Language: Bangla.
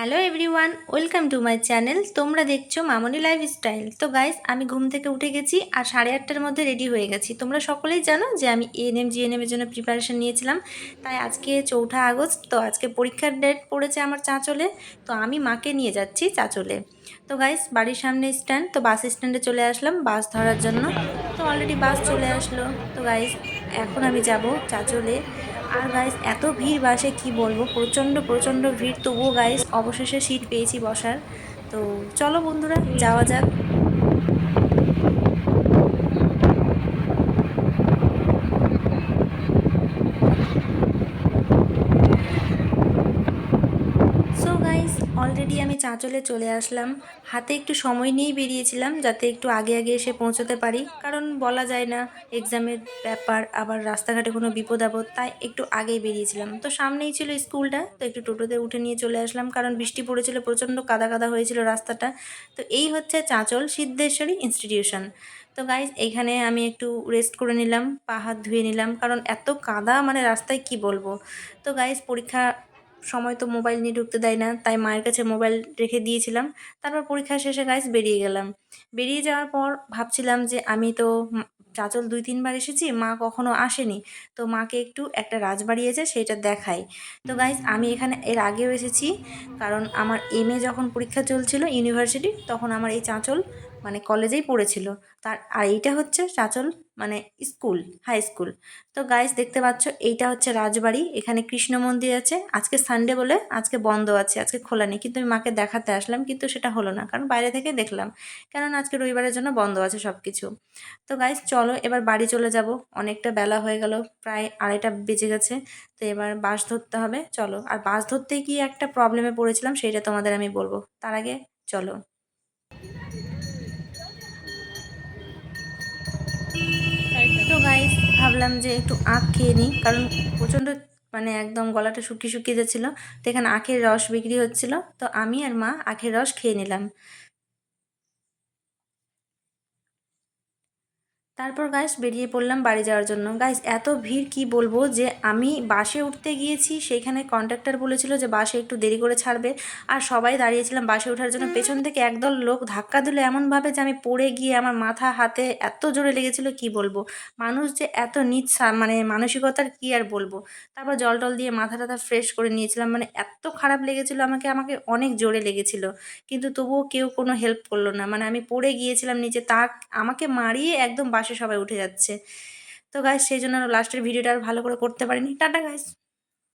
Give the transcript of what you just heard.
Hello everyone, welcome to my channel. তোমরা দেখছো মামনি লাইফস্টাইল। তো গাইস, আমি ঘুম থেকে উঠে গেছি আর 8:30টার মধ্যে রেডি হয়ে গেছি। তোমরা সকলেই জানো যে আমি এএনএম জিএনএমের জন্য প্রিপারেশন নিয়েছিলাম। তাই আজকে 4 আগস্ট, তো আজকে পরীক্ষার ডেট পড়েছে আমার চাঁচলে। তো আমি মাকে নিয়ে যাচ্ছি চাঁচলে। তো গাইস, বাড়ির সামনে স্ট্যান্ড, তো বাস স্ট্যান্ডে চলে আসলাম বাস ধরার জন্য। তো অলরেডি বাস চলে আসলো। তো গাইস, এখন আমি যাব চাঁচলে। আর গাইস, এত ভিড় বাসে কি বলবো, প্রচণ্ড প্রচণ্ড ভিড়। তবুও গাইস অবশেষে সিট পেয়েছি বসার। তো চলো বন্ধুরা, যাওয়া যাক। সো গাইস, অলরেডি আমি চাঁচলে চলে আসলাম। হাতে একটু সময় নিয়েই বেরিয়েছিলাম যাতে একটু আগে আগে এসে পৌঁছতে পারি, কারণ বলা যায় না, এক্সামের ব্যাপার, আবার রাস্তাঘাটে কোনো বিপদ আপদ, তাই একটু আগেই বেরিয়েছিলাম। তো সামনেই ছিল স্কুলটা, তো একটু টোটোতে উঠে নিয়ে চলে আসলাম, কারণ বৃষ্টি পড়েছিল, প্রচণ্ড কাদা কাদা হয়েছিল রাস্তাটা। তো এই হচ্ছে চাঁচল সিদ্ধেশ্বরী ইনস্টিটিউশন। তো গাইজ, এইখানে আমি একটু রেস্ট করে নিলাম, পা হাত ধুয়ে নিলাম, কারণ এত কাদা মানে রাস্তায় কি বলবো। তো গাইজ, পরীক্ষা সময় তো মোবাইল নিয়ে ঢুকতে দেয় না, তাই মায়ের কাছে মোবাইল রেখে দিয়েছিলাম। তারপর পরীক্ষা শেষে গাইস বেরিয়ে গেলাম। বেরিয়ে যাওয়ার পর ভাবছিলাম যে আমি তো চাঁচল 2-3 বার এসেছি, মা কখনো আসেনি। তো মাকে একটু একটা রাজবাড়ি আছে সেটা দেখাই। তো গাইস, আমি এখানে এর আগেও এসেছি, কারণ আমার এমএ যখন পরীক্ষা চলছিল ইউনিভার্সিটি, তখন আমার এই চাঁচল মানে কলেজেই পড়েছিল। আর এইটা হচ্ছে চাঁচল মানে স্কুল, হাই স্কুল। তো গাইস, দেখতে পাচ্ছ এইটা হচ্ছে রাজবাড়ি। এখানে কৃষ্ণ মন্দির আছে। আজকে সানডে বলে আজকে বন্ধ আছে, আজকে খোলা নেই, কিন্তু আমি মাকে দেখাতে আসলাম, কিন্তু সেটা হলো না, কারণ বাইরে থেকে দেখলাম, কেননা আজকে রবিবারের জন্য বন্ধ আছে সব কিছু। তো গাইস, চলো এবার বাড়ি চলে যাব। অনেকটা বেলা হয়ে গেল, প্রায় 2:30 বেজে গেছে। তো এবার বাস ধরতে হবে, চলো। আর বাস ধরতে গিয়ে একটা প্রবলেমে পড়েছিলাম, সেইটা তোমাদের আমি বলবো, তার আগে চলো। তো গাইস, ভাবলাম যে একটু আখ খেয়ে নিই, কারণ প্রচণ্ড মানে একদম গলাটা শুকিয়ে শুকিয়ে যাচ্ছিলো। তো এখানে আখের রস বিক্রি হচ্ছিল, তো আমি আর মা আখের রস খেয়ে নিলাম। তারপর গাইস বেরিয়ে পড়লাম বাড়ি যাওয়ার জন্য। গাইস, এত ভিড় কি বলবো, যে আমি বাসে উঠতে গিয়েছি, সেইখানে কন্ডাক্টর বলেছিল যে বাসে একটু দেরি করে ছাড়বে। আর সবাই দাঁড়িয়েছিলাম বাসে ওঠার জন্য, পেছন থেকে একদল লোক ধাক্কা দিল এমনভাবে যে আমি পড়ে গিয়ে আমার মাথা হাতে এত জোরে লেগেছিল কি বলবো। মানুষ যে এত নিচ মানে মানসিকতার, কি আর বলবো। তারপর জল টল দিয়ে মাথা টাথা ফ্রেশ করে নিয়েছিলাম, মানে এত খারাপ লেগেছিল আমাকে, আমাকে অনেক জোরে লেগেছিল। কিন্তু তবুও কেউ কোনো হেল্প করলো না, মানে আমি পড়ে গিয়েছিলাম নিচে, তা আমাকে মারিয়ে একদম বাসে সবাই উঠে যাচ্ছে। তো গাইস, সেই জন্য লাস্টের ভিডিওটা আর ভালো করে করতে পারিনি। Tata guys.